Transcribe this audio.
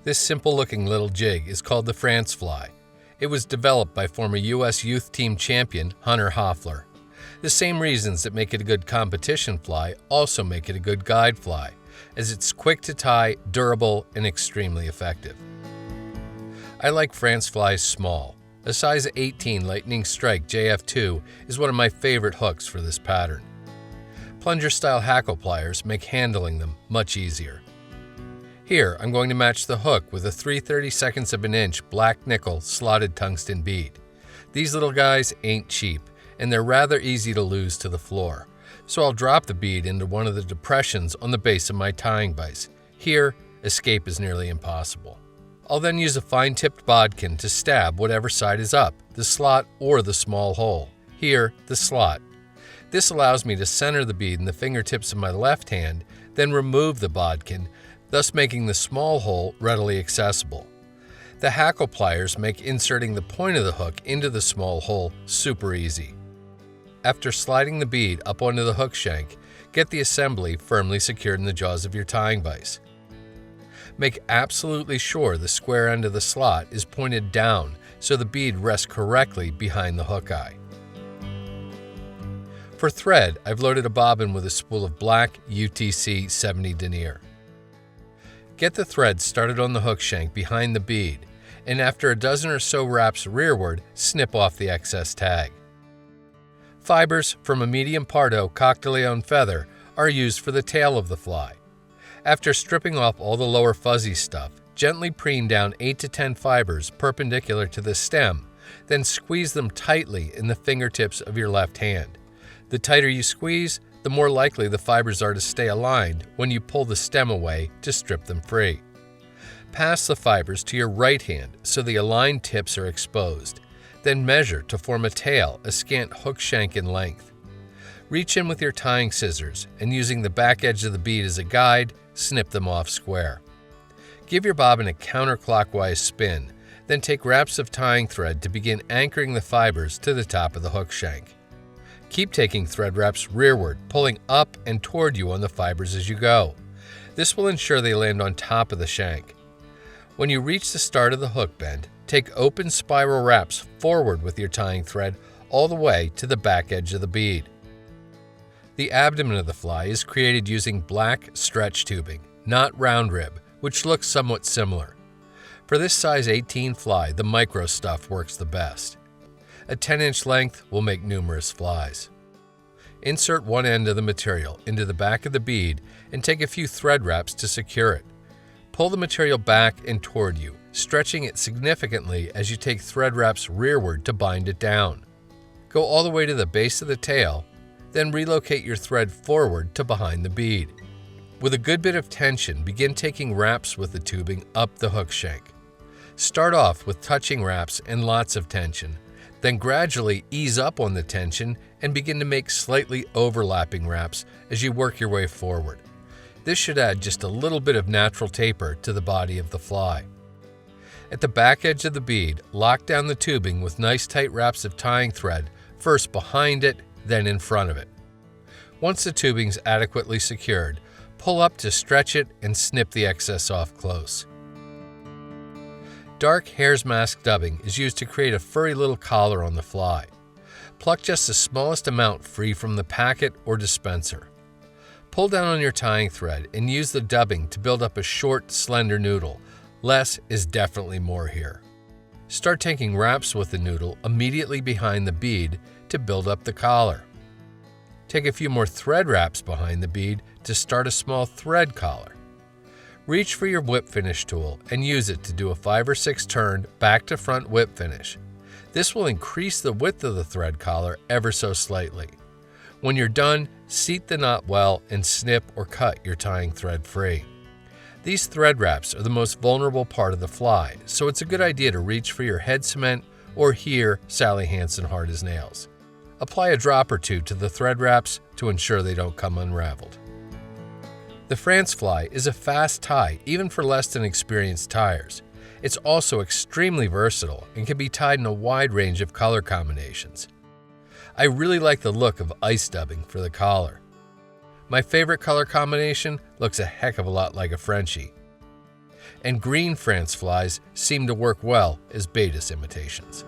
This simple-looking little jig is called the France fly. It was developed by former U.S. youth team champion Hunter Hoffler. The same reasons that make it a good competition fly also make it a good guide fly, as it's quick to tie, durable, and extremely effective. I like France flies small. A size 18 Lightning Strike JF2 is one of my favorite hooks for this pattern. Plunger-style hackle pliers make handling them much easier. Here, I'm going to match the hook with a 3/32 of an inch black nickel slotted tungsten bead. These little guys ain't cheap, and they're rather easy to lose to the floor, so I'll drop the bead into one of the depressions on the base of my tying vise. Here, escape is nearly impossible. I'll then use a fine-tipped bodkin to stab whatever side is up, the slot or the small hole. Here, the slot. This allows me to center the bead in the fingertips of my left hand, then remove the bodkin, thus making the small hole readily accessible. The hackle pliers make inserting the point of the hook into the small hole super easy. After sliding the bead up onto the hook shank, get the assembly firmly secured in the jaws of your tying vise. Make absolutely sure the square end of the slot is pointed down so the bead rests correctly behind the hook eye. For thread, I've loaded a bobbin with a spool of black UTC 70 denier. Get the thread started on the hook shank behind the bead, and after a dozen or so wraps rearward, snip off the excess tag. Fibers from a medium Pardo coq-de-leon feather are used for the tail of the fly. After stripping off all the lower fuzzy stuff, gently preen down 8 to 10 fibers perpendicular to the stem, then squeeze them tightly in the fingertips of your left hand. The tighter you squeeze, the more likely the fibers are to stay aligned when you pull the stem away to strip them free. Pass the fibers to your right hand so the aligned tips are exposed. Then measure to form a tail a scant hook shank in length. Reach in with your tying scissors and using the back edge of the bead as a guide, snip them off square. Give your bobbin a counterclockwise spin, then take wraps of tying thread to begin anchoring the fibers to the top of the hook shank. Keep taking thread wraps rearward, pulling up and toward you on the fibers as you go. This will ensure they land on top of the shank. When you reach the start of the hook bend, take open spiral wraps forward with your tying thread all the way to the back edge of the bead. The abdomen of the fly is created using black stretch tubing, not round rib, which looks somewhat similar. For this size 18 fly, the micro stuff works the best. A 10-inch length will make numerous flies. Insert one end of the material into the back of the bead and take a few thread wraps to secure it. Pull the material back and toward you, stretching it significantly as you take thread wraps rearward to bind it down. Go all the way to the base of the tail, then relocate your thread forward to behind the bead. With a good bit of tension, begin taking wraps with the tubing up the hook shank. Start off with touching wraps and lots of tension, then gradually ease up on the tension and begin to make slightly overlapping wraps as you work your way forward. This should add just a little bit of natural taper to the body of the fly. At the back edge of the bead, lock down the tubing with nice tight wraps of tying thread, first behind it, then in front of it. Once the tubing's adequately secured, pull up to stretch it and snip the excess off close. Dark hare's mask dubbing is used to create a furry little collar on the fly. Pluck just the smallest amount free from the packet or dispenser. Pull down on your tying thread and use the dubbing to build up a short, slender noodle. Less is definitely more here. Start taking wraps with the noodle immediately behind the bead to build up the collar. Take a few more thread wraps behind the bead to start a small thread collar. Reach for your whip finish tool and use it to do a 5 or 6 turn back to front whip finish. This will increase the width of the thread collar ever so slightly. When you're done, seat the knot well and snip or cut your tying thread free. These thread wraps are the most vulnerable part of the fly, so it's a good idea to reach for your head cement or here Sally Hansen hard as nails. Apply a drop or two to the thread wraps to ensure they don't come unraveled. The France fly is a fast tie even for less than experienced tiers. It's also extremely versatile and can be tied in a wide range of color combinations. I really like the look of ice dubbing for the collar. My favorite color combination looks a heck of a lot like a Frenchie. and green France flies seem to work well as Baetis imitations.